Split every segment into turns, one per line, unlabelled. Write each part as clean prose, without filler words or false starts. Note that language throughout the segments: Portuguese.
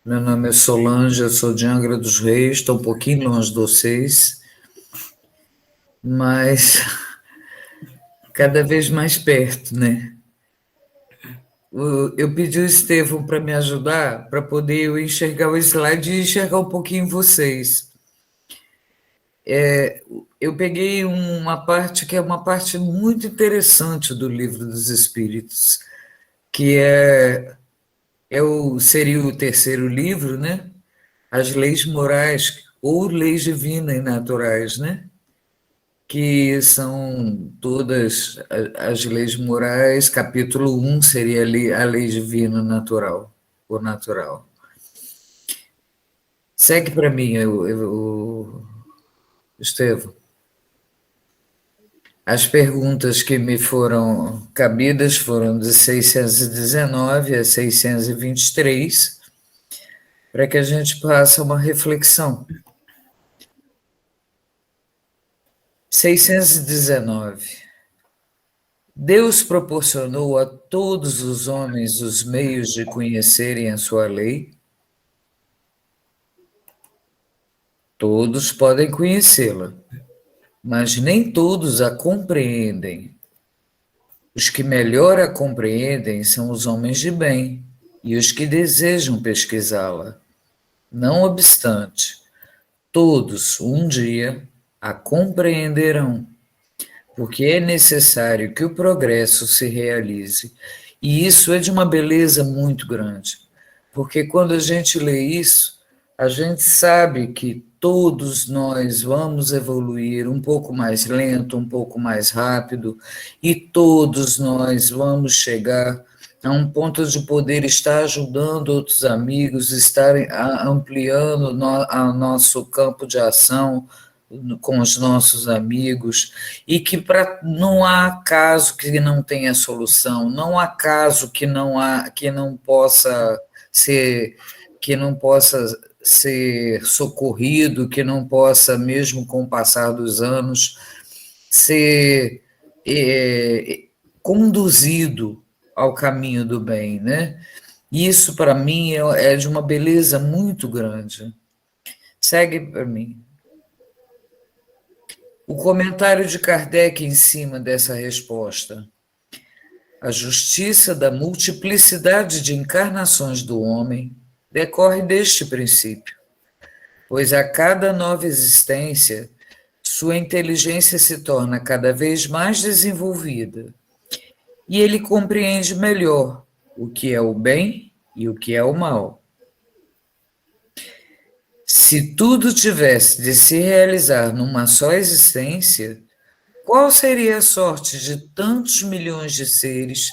Meu nome é Solange, eu sou de Angra dos Reis, estou um pouquinho longe de vocês, mas cada vez mais perto, né? Eu pedi o Estevão para me ajudar, para poder eu enxergar o slide e enxergar um pouquinho vocês. Eu peguei uma parte que é uma parte muito interessante do Livro dos Espíritos, que seria o terceiro livro, né? As leis morais, ou leis divinas e naturais, né? Que são todas as leis morais. Capítulo 1 seria a lei divina natural, o natural. Segue para mim, Estevam. As perguntas que me foram cabidas foram de 619 a 623, para que a gente faça uma reflexão. 619. Deus proporcionou a todos os homens os meios de conhecerem a sua lei. Todos podem conhecê-la, mas nem todos a compreendem. Os que melhor a compreendem são os homens de bem e os que desejam pesquisá-la. Não obstante, todos um dia a compreenderão, porque é necessário que o progresso se realize. E isso é de uma beleza muito grande, porque quando a gente lê isso, a gente sabe que todos nós vamos evoluir um pouco mais lento, um pouco mais rápido, e todos nós vamos chegar a um ponto de poder estar ajudando outros amigos, estarem ampliando o nosso campo de ação com os nossos amigos, e que não há caso que não tenha solução, não há caso que não possa ser socorrido, que não possa, mesmo com o passar dos anos, ser conduzido ao caminho do bem, né? Isso, para mim, é de uma beleza muito grande. Segue para mim. O comentário de Kardec em cima dessa resposta. A justiça da multiplicidade de encarnações do homem decorre deste princípio, pois a cada nova existência, sua inteligência se torna cada vez mais desenvolvida e ele compreende melhor o que é o bem e o que é o mal. Se tudo tivesse de se realizar numa só existência, qual seria a sorte de tantos milhões de seres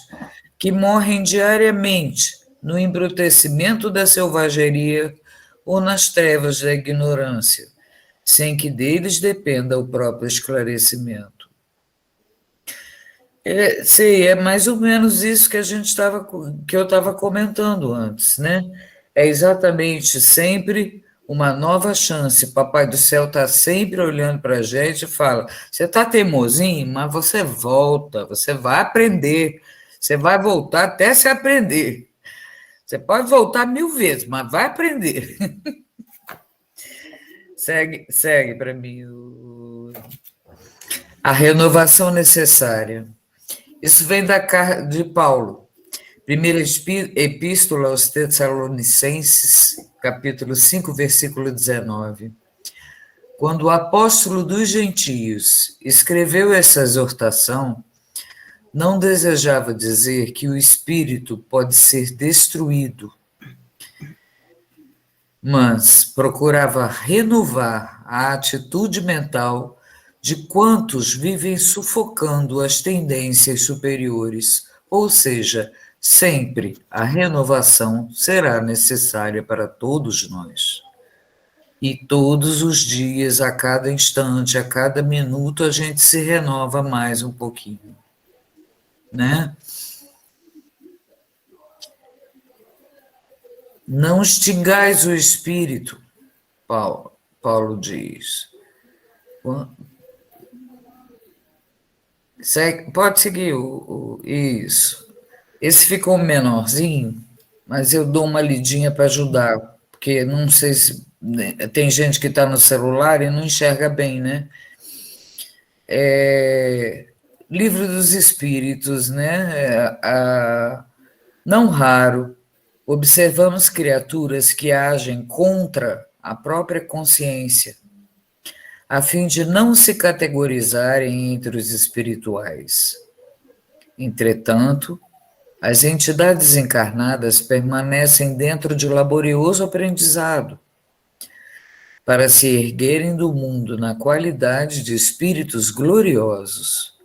que morrem diariamente no embrutecimento da selvageria ou nas trevas da ignorância, sem que deles dependa o próprio esclarecimento? É mais ou menos isso que que eu estava comentando antes, né? É exatamente sempre uma nova chance. Papai do céu está sempre olhando para a gente e fala: você está teimosinho, mas você volta, você vai aprender, você vai voltar até se aprender. Você pode voltar 1000 vezes, mas vai aprender. Segue para mim a renovação necessária. Isso vem da carta de Paulo. Primeira epístola aos Tessalonicenses, capítulo 5, versículo 19. Quando o apóstolo dos gentios escreveu essa exortação, não desejava dizer que o espírito pode ser destruído, mas procurava renovar a atitude mental de quantos vivem sufocando as tendências superiores, ou seja, sempre a renovação será necessária para todos nós. E todos os dias, a cada instante, a cada minuto, a gente se renova mais um pouquinho, né? Não extingais o espírito, Paulo diz. Pode seguir isso. Esse ficou menorzinho, mas eu dou uma lidinha para ajudar. porque não sei se tem gente que está no celular e não enxerga bem, né? Livro dos Espíritos, né? Não raro, observamos criaturas que agem contra a própria consciência, a fim de não se categorizarem entre os espirituais. Entretanto, as entidades encarnadas permanecem dentro de laborioso aprendizado para se erguerem do mundo na qualidade de espíritos gloriosos.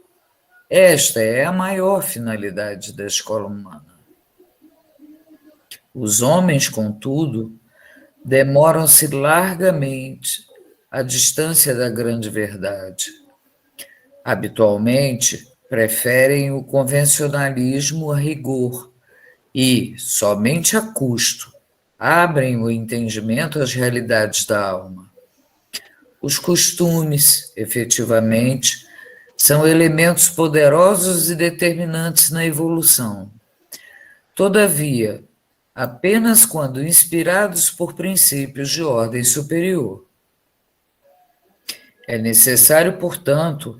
Esta é a maior finalidade da escola humana. Os homens, contudo, demoram-se largamente à distância da grande verdade. Habitualmente, preferem o convencionalismo a rigor e, somente a custo, abrem o entendimento às realidades da alma. Os costumes, efetivamente, são elementos poderosos e determinantes na evolução. Todavia, apenas quando inspirados por princípios de ordem superior. É necessário, portanto,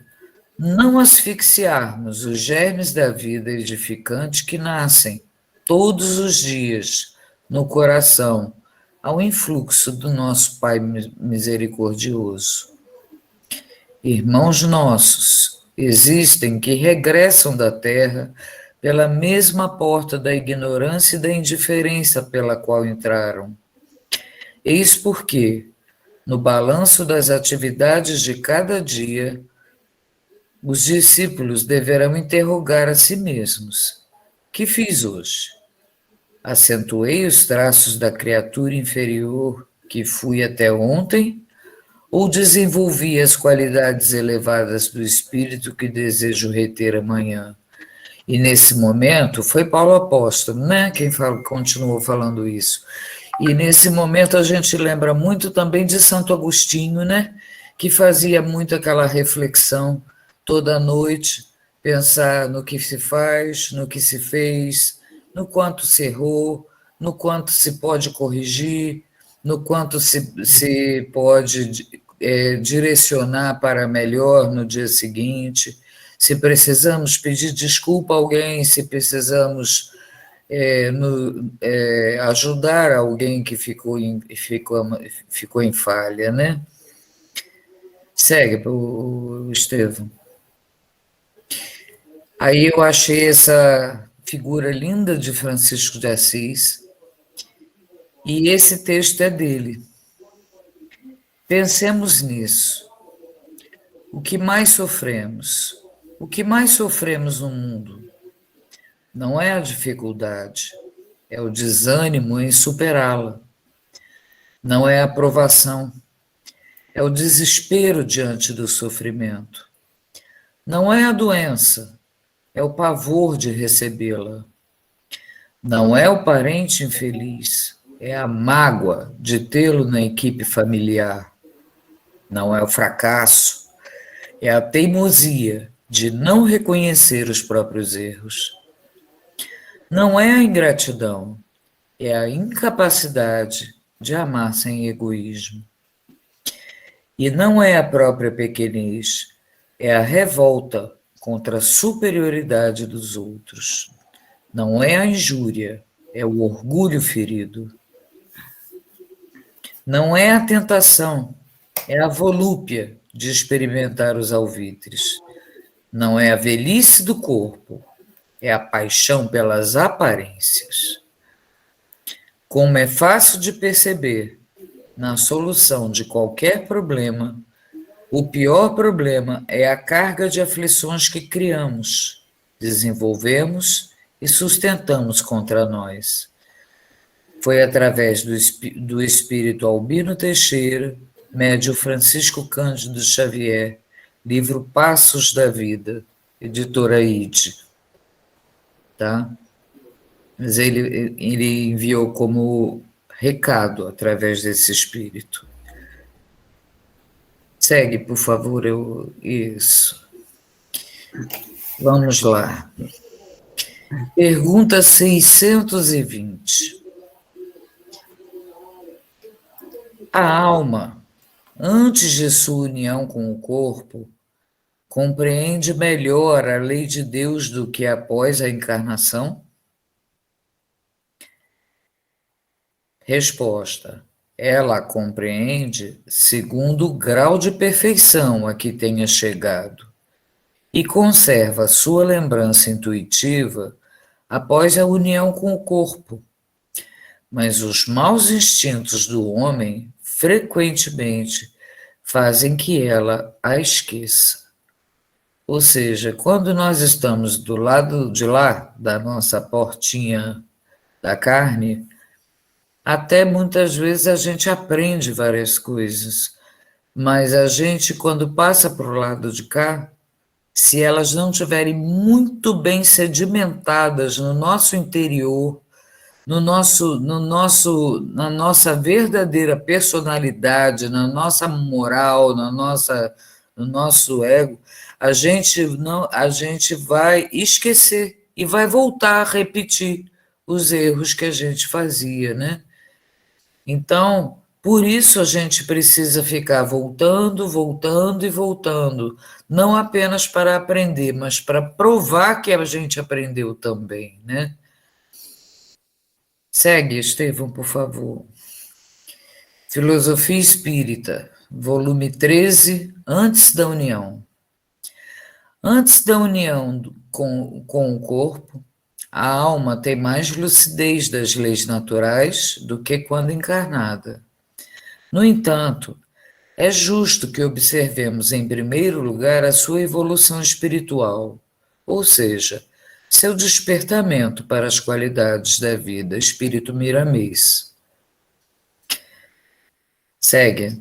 não asfixiarmos os germes da vida edificante que nascem todos os dias no coração ao influxo do nosso Pai misericordioso. Irmãos nossos, existem que regressam da terra pela mesma porta da ignorância e da indiferença pela qual entraram. Eis porque, no balanço das atividades de cada dia, os discípulos deverão interrogar a si mesmos: que fiz hoje? Acentuei os traços da criatura inferior que fui até ontem, ou desenvolvi as qualidades elevadas do espírito que desejo reter amanhã? E nesse momento, foi Paulo Apóstolo, né, quem continuou falando isso. E nesse momento a gente lembra muito também de Santo Agostinho, né, que fazia muito aquela reflexão toda noite, pensar no que se faz, no que se fez, no quanto se errou, no quanto se pode corrigir, no quanto se pode direcionar para melhor no dia seguinte, se precisamos pedir desculpa a alguém, se precisamos ajudar alguém que ficou em falha, né? Segue, o Estevão. Aí eu achei essa figura linda de Francisco de Assis, e esse texto é dele. Pensemos nisso. O que mais sofremos? O que mais sofremos no mundo? Não é a dificuldade, é o desânimo em superá-la. Não é a aprovação, é o desespero diante do sofrimento. Não é a doença, é o pavor de recebê-la. Não é o parente infeliz, é a mágoa de tê-lo na equipe familiar. Não é o fracasso, é a teimosia de não reconhecer os próprios erros. Não é a ingratidão, é a incapacidade de amar sem egoísmo. E não é a própria pequenez, é a revolta contra a superioridade dos outros. Não é a injúria, é o orgulho ferido. Não é a tentação, é a volúpia de experimentar os alvitres. Não é a velhice do corpo, é a paixão pelas aparências. Como é fácil de perceber, na solução de qualquer problema, o pior problema é a carga de aflições que criamos, desenvolvemos e sustentamos contra nós. Foi através do espírito Albino Teixeira, médio Francisco Cândido Xavier, livro Passos da Vida, editora ID. Tá? Mas ele enviou como recado através desse espírito. Segue, por favor, isso. Vamos lá. Pergunta 620. A alma, antes de sua união com o corpo, compreende melhor a lei de Deus do que após a encarnação? Resposta: ela compreende segundo o grau de perfeição a que tenha chegado e conserva sua lembrança intuitiva após a união com o corpo. Mas os maus instintos do homem frequentemente fazem que ela a esqueça. Ou seja, quando nós estamos do lado de lá da nossa portinha da carne, até muitas vezes a gente aprende várias coisas, mas a gente, quando passa para o lado de cá, se elas não estiverem muito bem sedimentadas no nosso interior, na nossa verdadeira personalidade, na nossa moral, no nosso ego, a gente vai esquecer e vai voltar a repetir os erros que a gente fazia, né? Então, por isso a gente precisa ficar voltando, voltando e voltando, não apenas para aprender, mas para provar que a gente aprendeu também, né? Segue, Estevão, por favor. Filosofia Espírita, volume 13, Antes da União. Antes da união com o corpo, a alma tem mais lucidez das leis naturais do que quando encarnada. No entanto, é justo que observemos, em primeiro lugar, a sua evolução espiritual, ou seja, seu despertamento para as qualidades da vida, espírito miramês. Segue.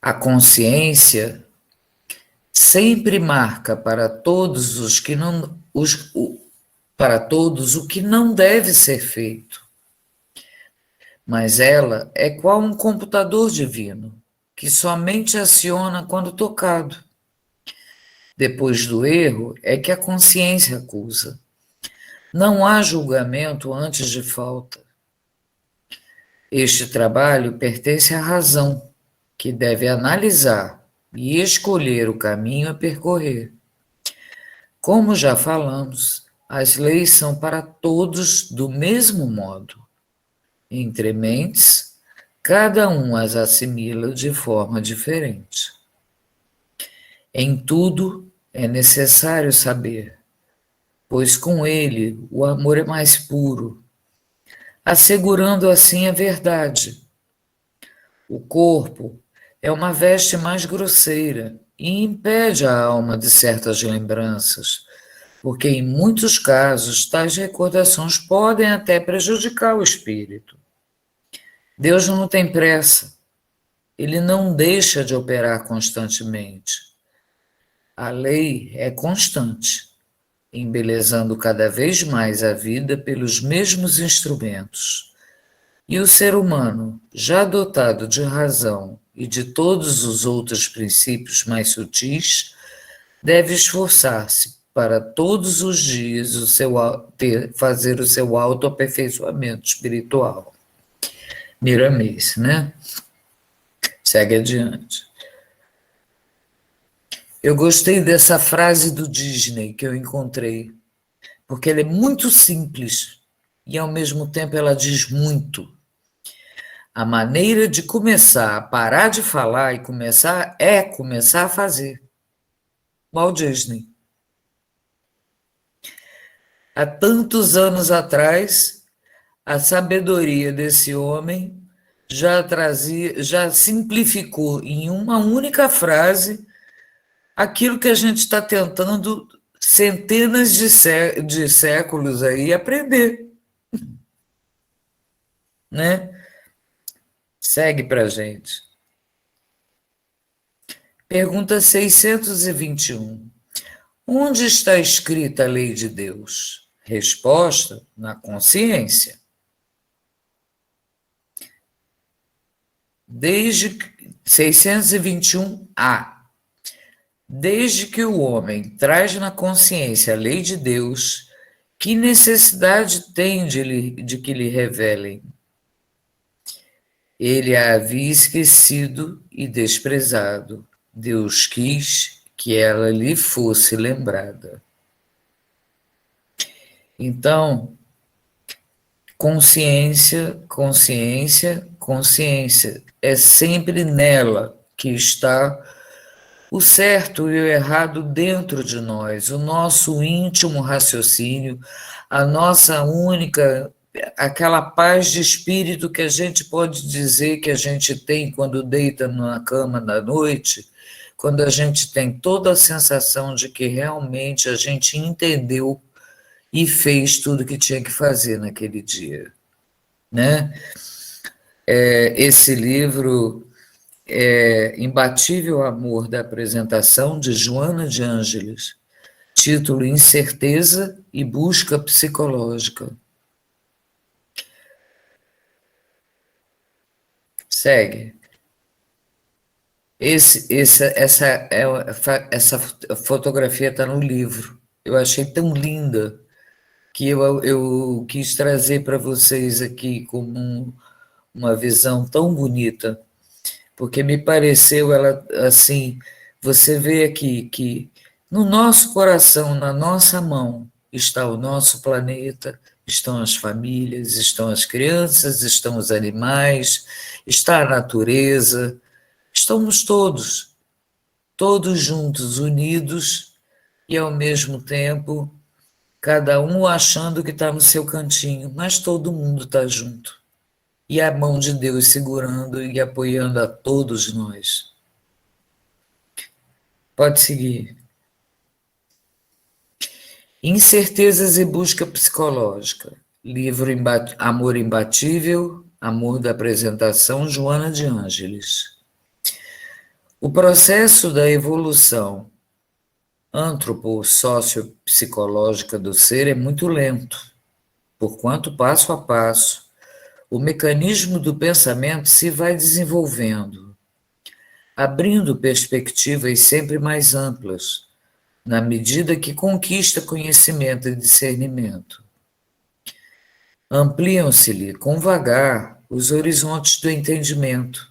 A consciência sempre marca para todos para todos o que não deve ser feito. Mas ela é qual um computador divino, que somente aciona quando tocado. Depois do erro é que a consciência acusa. Não há julgamento antes de falta. Este trabalho pertence à razão, que deve analisar e escolher o caminho a percorrer. Como já falamos, as leis são para todos do mesmo modo. Entre mentes, cada um as assimila de forma diferente. Em tudo é necessário saber, pois com ele o amor é mais puro, assegurando assim a verdade. O corpo é uma veste mais grosseira e impede a alma de certas lembranças, porque em muitos casos tais recordações podem até prejudicar o espírito. Deus não tem pressa, ele não deixa de operar constantemente. A lei é constante, embelezando cada vez mais a vida pelos mesmos instrumentos. E o ser humano, já dotado de razão e de todos os outros princípios mais sutis, deve esforçar-se para todos os dias fazer o seu autoaperfeiçoamento espiritual. Miramês, né? Segue adiante. Eu gostei dessa frase do Disney que eu encontrei, porque ela é muito simples e, ao mesmo tempo, ela diz muito. A maneira de começar a parar de falar e começar a fazer. Walt Disney. Há tantos anos atrás, a sabedoria desse homem já simplificou em uma única frase aquilo que a gente está tentando centenas de séculos aí aprender, né? Segue para a gente. Pergunta 621. Onde está escrita a lei de Deus? Resposta: na consciência. Desde 621A. Desde que o homem traz na consciência a lei de Deus, que necessidade tem de que lhe revelem? Ele a havia esquecido e desprezado. Deus quis que ela lhe fosse lembrada. Então, consciência, consciência, consciência. É sempre nela que está o certo e o errado dentro de nós, o nosso íntimo raciocínio, a nossa única, aquela paz de espírito que a gente pode dizer que a gente tem quando deita na cama da noite, quando a gente tem toda a sensação de que realmente a gente entendeu e fez tudo que tinha que fazer naquele dia, né? Esse livro é Imbatível Amor da Apresentação, de Joana de Ângeles, título Incerteza e Busca Psicológica. Segue. Essa fotografia está no livro. Eu achei tão linda que eu quis trazer para vocês aqui como uma visão tão bonita, porque me pareceu ela assim, você vê aqui que no nosso coração, na nossa mão, está o nosso planeta, estão as famílias, estão as crianças, estão os animais, está a natureza, estamos todos juntos, unidos e ao mesmo tempo cada um achando que está no seu cantinho, mas todo mundo está junto. E a mão de Deus segurando e apoiando a todos nós. Pode seguir. Incertezas e busca psicológica. Livro Amor Imbatível, Amor da Apresentação, Joana de Ângeles. O processo da evolução antropo-sociopsicológica do ser é muito lento, porquanto passo a passo o mecanismo do pensamento se vai desenvolvendo, abrindo perspectivas sempre mais amplas, na medida que conquista conhecimento e discernimento. Ampliam-se-lhe com vagar os horizontes do entendimento,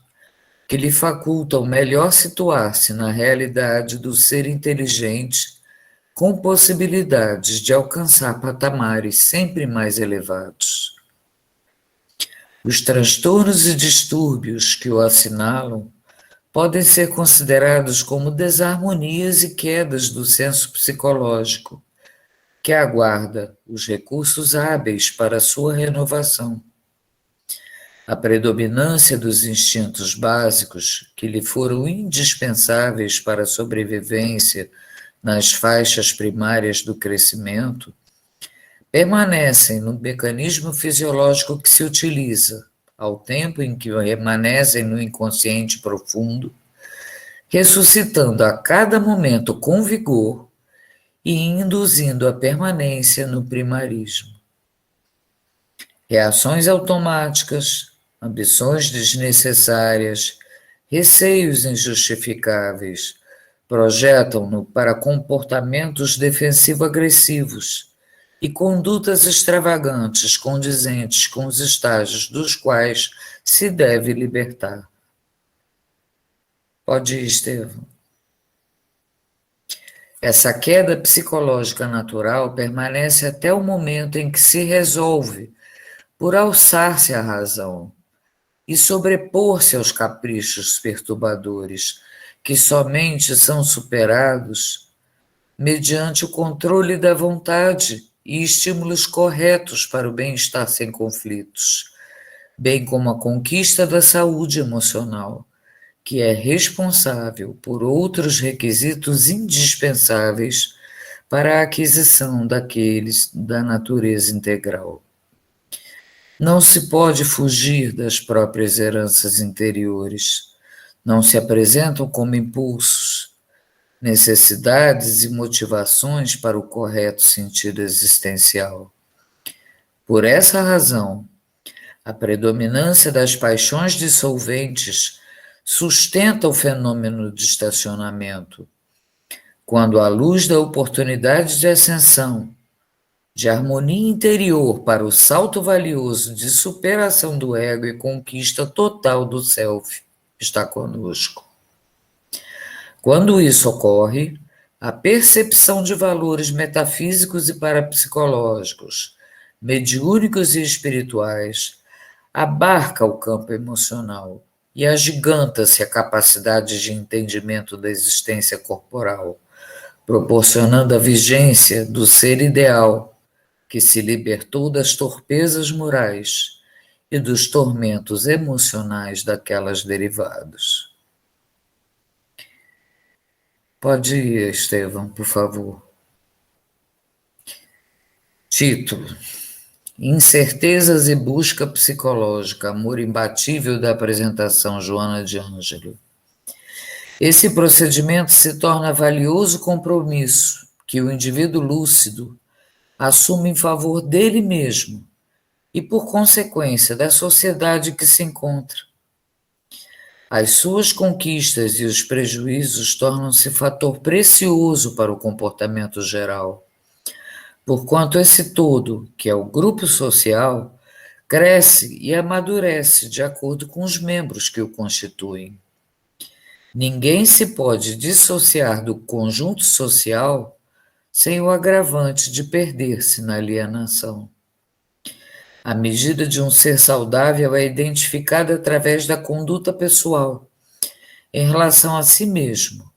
que lhe facultam melhor situar-se na realidade do ser inteligente, com possibilidades de alcançar patamares sempre mais elevados. Os transtornos e distúrbios que o assinalam podem ser considerados como desarmonias e quedas do senso psicológico, que aguarda os recursos hábeis para sua renovação. A predominância dos instintos básicos, que lhe foram indispensáveis para a sobrevivência nas faixas primárias do crescimento, permanecem no mecanismo fisiológico que se utiliza, ao tempo em que permanecem no inconsciente profundo, ressuscitando a cada momento com vigor e induzindo a permanência no primarismo. Reações automáticas, ambições desnecessárias, receios injustificáveis, projetam-no para comportamentos defensivo-agressivos e condutas extravagantes condizentes com os estágios dos quais se deve libertar. Pode ir, Estevão. Essa queda psicológica natural permanece até o momento em que se resolve por alçar-se à razão e sobrepor-se aos caprichos perturbadores, que somente são superados mediante o controle da vontade e estímulos corretos para o bem-estar sem conflitos, bem como a conquista da saúde emocional, que é responsável por outros requisitos indispensáveis para a aquisição daqueles da natureza integral. Não se pode fugir das próprias heranças interiores, não se apresentam como impulsos, necessidades e motivações para o correto sentido existencial. Por essa razão, a predominância das paixões dissolventes sustenta o fenômeno de estacionamento, quando a luz da oportunidade de ascensão, de harmonia interior para o salto valioso de superação do ego e conquista total do self, está conosco. Quando isso ocorre, a percepção de valores metafísicos e parapsicológicos, mediúnicos e espirituais, abarca o campo emocional e agiganta-se a capacidade de entendimento da existência corporal, proporcionando a vigência do ser ideal, que se libertou das torpezas morais e dos tormentos emocionais daquelas derivados. Pode ir, Estevão, por favor. Título: Incertezas e busca psicológica, amor imbatível da apresentação Joana de Ângelo. Esse procedimento se torna valioso compromisso que o indivíduo lúcido assume em favor dele mesmo e, por consequência, da sociedade que se encontra. As suas conquistas e os prejuízos tornam-se fator precioso para o comportamento geral, porquanto esse todo, que é o grupo social, cresce e amadurece de acordo com os membros que o constituem. Ninguém se pode dissociar do conjunto social sem o agravante de perder-se na alienação. A medida de um ser saudável é identificada através da conduta pessoal, em relação a si mesmo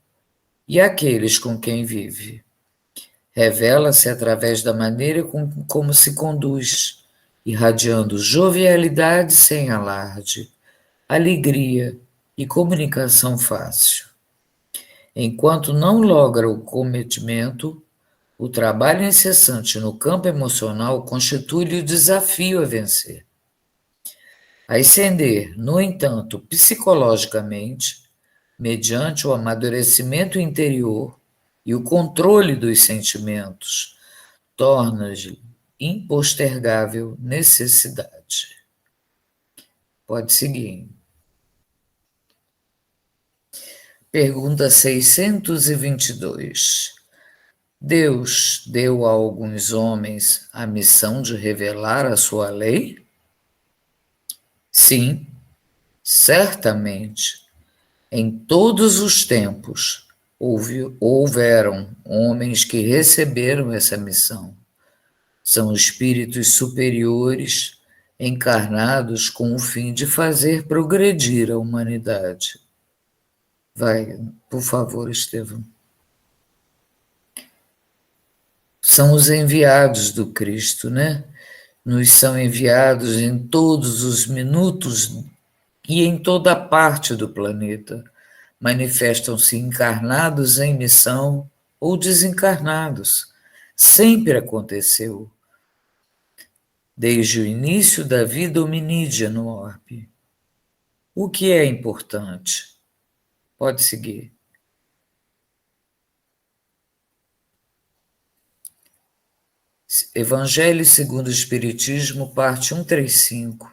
e àqueles com quem vive. Revela-se através da maneira como se conduz, irradiando jovialidade sem alarde, alegria e comunicação fácil. Enquanto não logra o cometimento, o trabalho incessante no campo emocional constitui-lhe o desafio a vencer. Ascender, no entanto, psicologicamente, mediante o amadurecimento interior e o controle dos sentimentos, torna-lhe impostergável necessidade. Pode seguir. Pergunta 622. Deus deu a alguns homens a missão de revelar a sua lei? Sim, certamente. Em todos os tempos houveram homens que receberam essa missão. São espíritos superiores encarnados com o fim de fazer progredir a humanidade. Vai, por favor, Estevão. São os enviados do Cristo, né? Nos são enviados em todos os minutos e em toda parte do planeta. Manifestam-se encarnados em missão ou desencarnados. Sempre aconteceu. Desde o início da vida hominídea no orbe. O que é importante? Pode seguir. Evangelho segundo o Espiritismo, parte 135.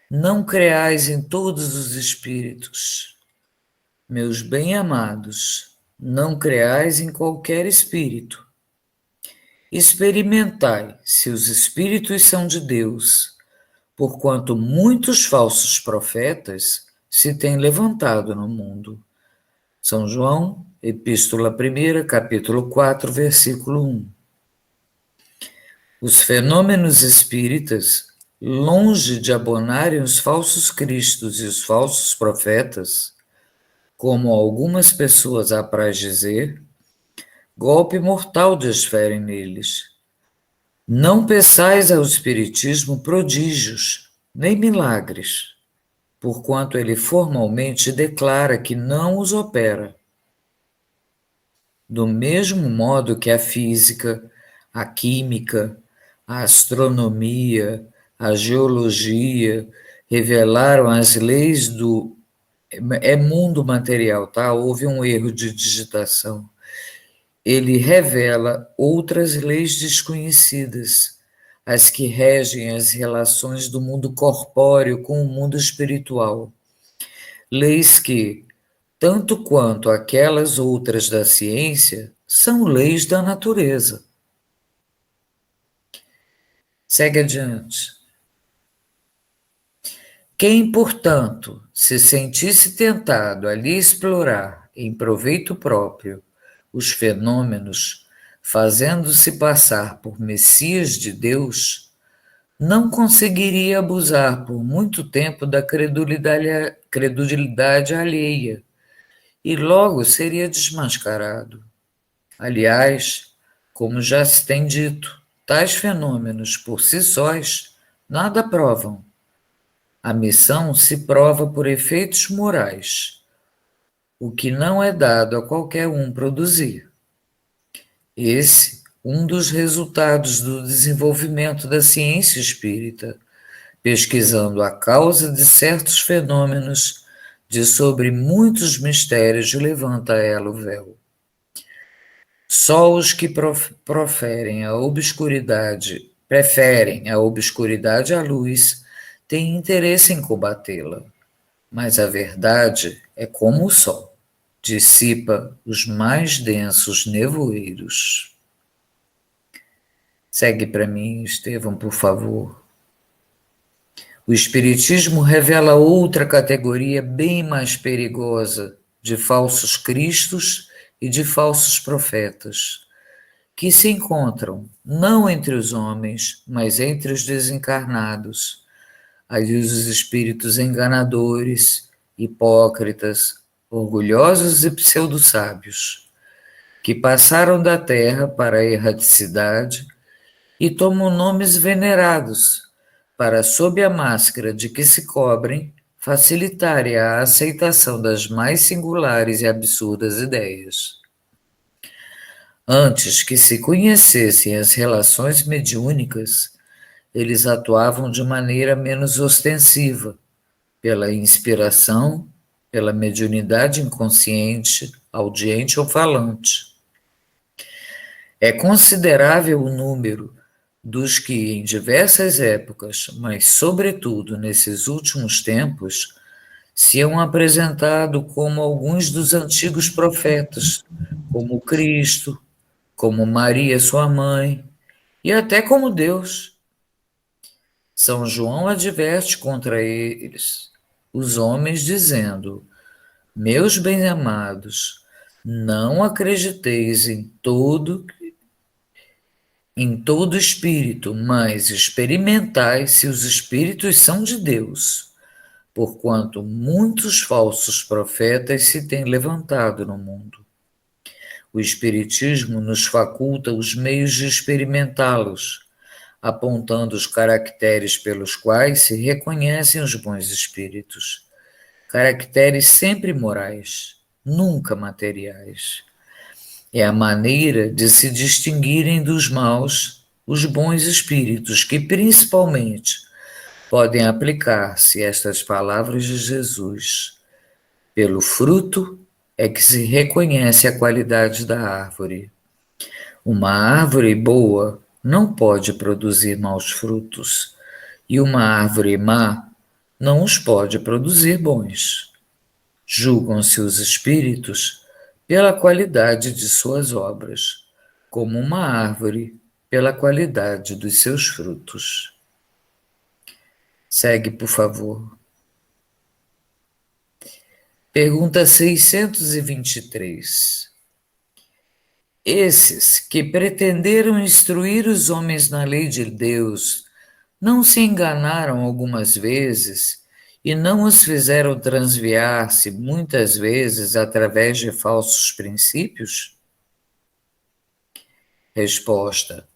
Não creais em todos os espíritos. Meus bem-amados, não creais em qualquer espírito. Experimentai se os espíritos são de Deus, porquanto muitos falsos profetas se têm levantado no mundo. São João, Epístola 1, capítulo 4, versículo 1. Os fenômenos espíritas, longe de abonarem os falsos cristos e os falsos profetas, como algumas pessoas apraz dizer, golpe mortal desferem neles. Não peçais ao Espiritismo prodígios, nem milagres, porquanto ele formalmente declara que não os opera. Do mesmo modo que a física, a química, a astronomia, a geologia revelaram as leis do mundo material, tá? Houve um erro de digitação. Ele revela outras leis desconhecidas, as que regem as relações do mundo corpóreo com o mundo espiritual. Leis que, tanto quanto aquelas outras da ciência, são leis da natureza. Segue adiante. Quem, portanto, se sentisse tentado a lhe explorar em proveito próprio os fenômenos, fazendo-se passar por Messias de Deus, não conseguiria abusar por muito tempo da credulidade alheia e logo seria desmascarado. Aliás, como já se tem dito, tais fenômenos por si sós nada provam. A missão se prova por efeitos morais, o que não é dado a qualquer um produzir. Esse, um dos resultados do desenvolvimento da ciência espírita, pesquisando a causa de certos fenômenos, de sobre muitos mistérios levanta ela o véu. Só os que preferem a obscuridade à luz, têm interesse em combatê-la. Mas a verdade é como o sol, dissipa os mais densos nevoeiros. Segue para mim, Estevão, por favor. O Espiritismo revela outra categoria bem mais perigosa de falsos cristos e de falsos profetas, que se encontram não entre os homens, mas entre os desencarnados, aí os espíritos enganadores, hipócritas, orgulhosos e pseudo-sábios, que passaram da terra para a erraticidade e tomam nomes venerados, para, sob a máscara de que se cobrem, facilitarem a aceitação das mais singulares e absurdas ideias. Antes que se conhecessem as relações mediúnicas, eles atuavam de maneira menos ostensiva, pela inspiração, pela mediunidade inconsciente, audiente ou falante. É considerável o número dos que, em diversas épocas, mas sobretudo nesses últimos tempos, se hão apresentado como alguns dos antigos profetas, como Cristo, como Maria, sua mãe, e até como Deus. São João adverte contra eles, os homens, dizendo: Meus bem-amados, não acrediteis em todo espírito, mas experimentai se os espíritos são de Deus, porquanto muitos falsos profetas se têm levantado no mundo. O Espiritismo nos faculta os meios de experimentá-los, apontando os caracteres pelos quais se reconhecem os bons espíritos. Caracteres sempre morais, nunca materiais. É a maneira de se distinguirem dos maus os bons espíritos, que principalmente podem aplicar-se estas palavras de Jesus. Pelo fruto é que se reconhece a qualidade da árvore. Uma árvore boa não pode produzir maus frutos, e uma árvore má não os pode produzir bons. Julgam-se os espíritos pela qualidade de suas obras, como uma árvore pela qualidade dos seus frutos. Segue, por favor. Pergunta 623. Esses que pretenderam instruir os homens na lei de Deus não se enganaram algumas vezes e não os fizeram transviar-se muitas vezes através de falsos princípios? Resposta: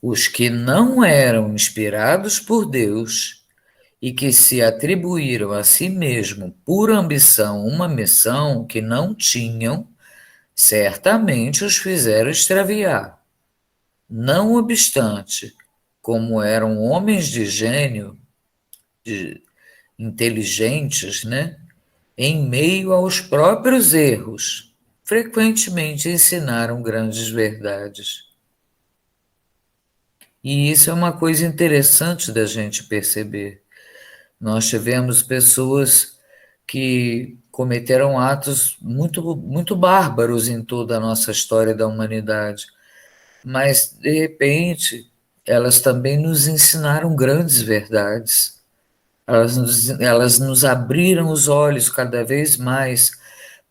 os que não eram inspirados por Deus e que se atribuíram a si mesmo por ambição uma missão que não tinham, certamente os fizeram extraviar. Não obstante, como eram homens de gênio, inteligentes, né, em meio aos próprios erros, frequentemente ensinaram grandes verdades. E isso é uma coisa interessante da gente perceber. Nós tivemos pessoas que cometeram atos muito, muito bárbaros em toda a nossa história da humanidade, mas, de repente, elas também nos ensinaram grandes verdades. Elas nos abriram os olhos cada vez mais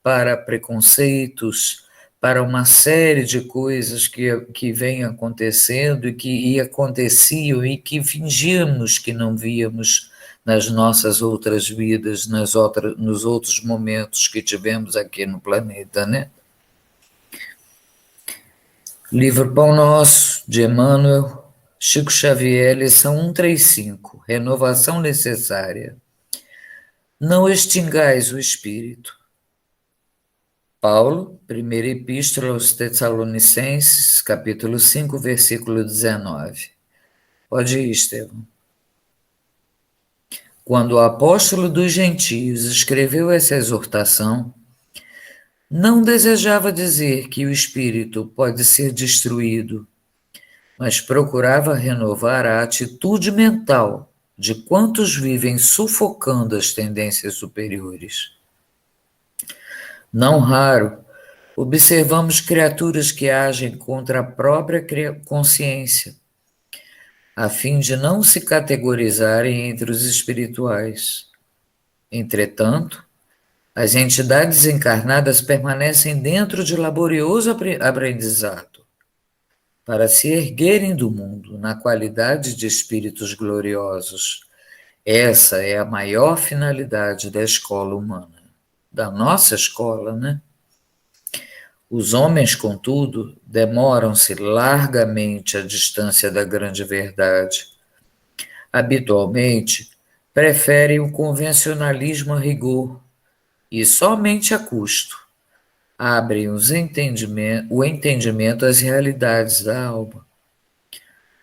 para preconceitos, para uma série de coisas que vêm acontecendo e aconteciam e que fingíamos que não víamos nas nossas outras vidas, nos outros momentos que tivemos aqui no planeta, né? Livro Pão Nosso, de Emmanuel, Chico Xavier, lição 135, renovação necessária. Não extingais o espírito. Paulo, primeira epístola aos Tessalonicenses, capítulo 5, versículo 19. Pode ir, Estevão. Quando o apóstolo dos gentios escreveu essa exortação, não desejava dizer que o espírito pode ser destruído, mas procurava renovar a atitude mental de quantos vivem sufocando as tendências superiores. Não raro, observamos criaturas que agem contra a própria consciência, a fim de não se categorizarem entre os espirituais. Entretanto, as entidades encarnadas permanecem dentro de laborioso aprendizado, para se erguerem do mundo na qualidade de espíritos gloriosos. Essa é a maior finalidade da escola humana, da nossa escola, né? Os homens, contudo, demoram-se largamente à distância da grande verdade. Habitualmente, preferem o convencionalismo a rigor e somente a custo abrem o entendimento às realidades da alma.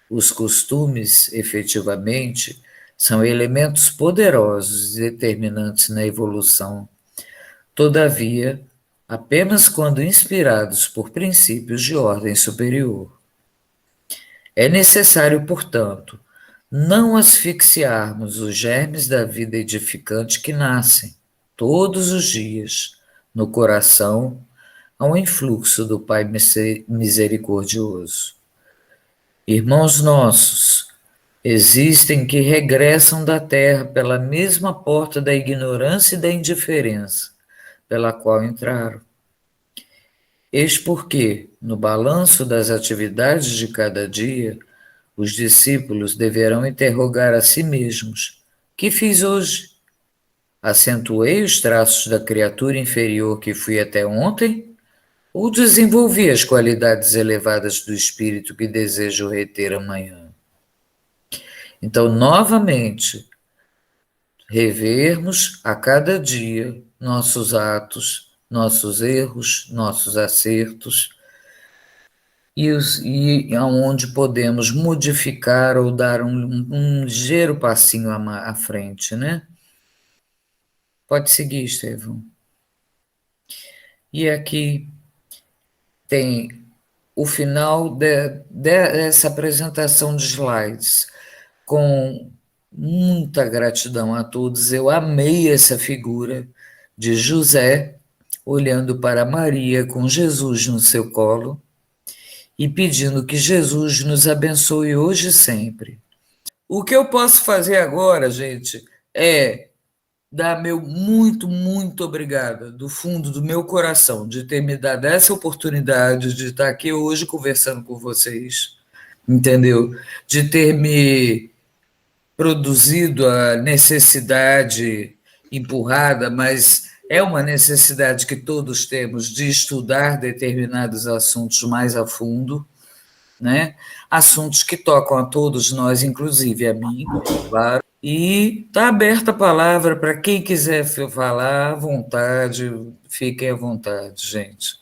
Os costumes, efetivamente, são elementos poderosos e determinantes na evolução. Todavia, apenas quando inspirados por princípios de ordem superior. É necessário, portanto, não asfixiarmos os germes da vida edificante que nascem, todos os dias, no coração, ao influxo do Pai misericordioso. Irmãos nossos, existem que regressam da terra pela mesma porta da ignorância e da indiferença, pela qual entraram. Eis porque, no balanço das atividades de cada dia, os discípulos deverão interrogar a si mesmos: que fiz hoje? Acentuei os traços da criatura inferior que fui até ontem? Ou desenvolvi as qualidades elevadas do espírito que desejo reter amanhã? Então, novamente, revermos a cada dia nossos atos, nossos erros, nossos acertos, e aonde podemos modificar ou dar um ligeiro passinho à frente, né? Pode seguir, Estevão. E aqui tem o final dessa apresentação de slides, com muita gratidão a todos. Eu amei essa figura de José olhando para Maria com Jesus no seu colo e pedindo que Jesus nos abençoe hoje e sempre. O que eu posso fazer agora, gente, é dar meu muito, muito obrigada do fundo do meu coração de ter me dado essa oportunidade de estar aqui hoje conversando com vocês, entendeu? De ter me produzido a necessidade empurrada, mas é uma necessidade que todos temos de estudar determinados assuntos mais a fundo, né? Assuntos que tocam a todos nós, inclusive a mim, claro. E está aberta a palavra para quem quiser falar à vontade, fiquem à vontade, gente.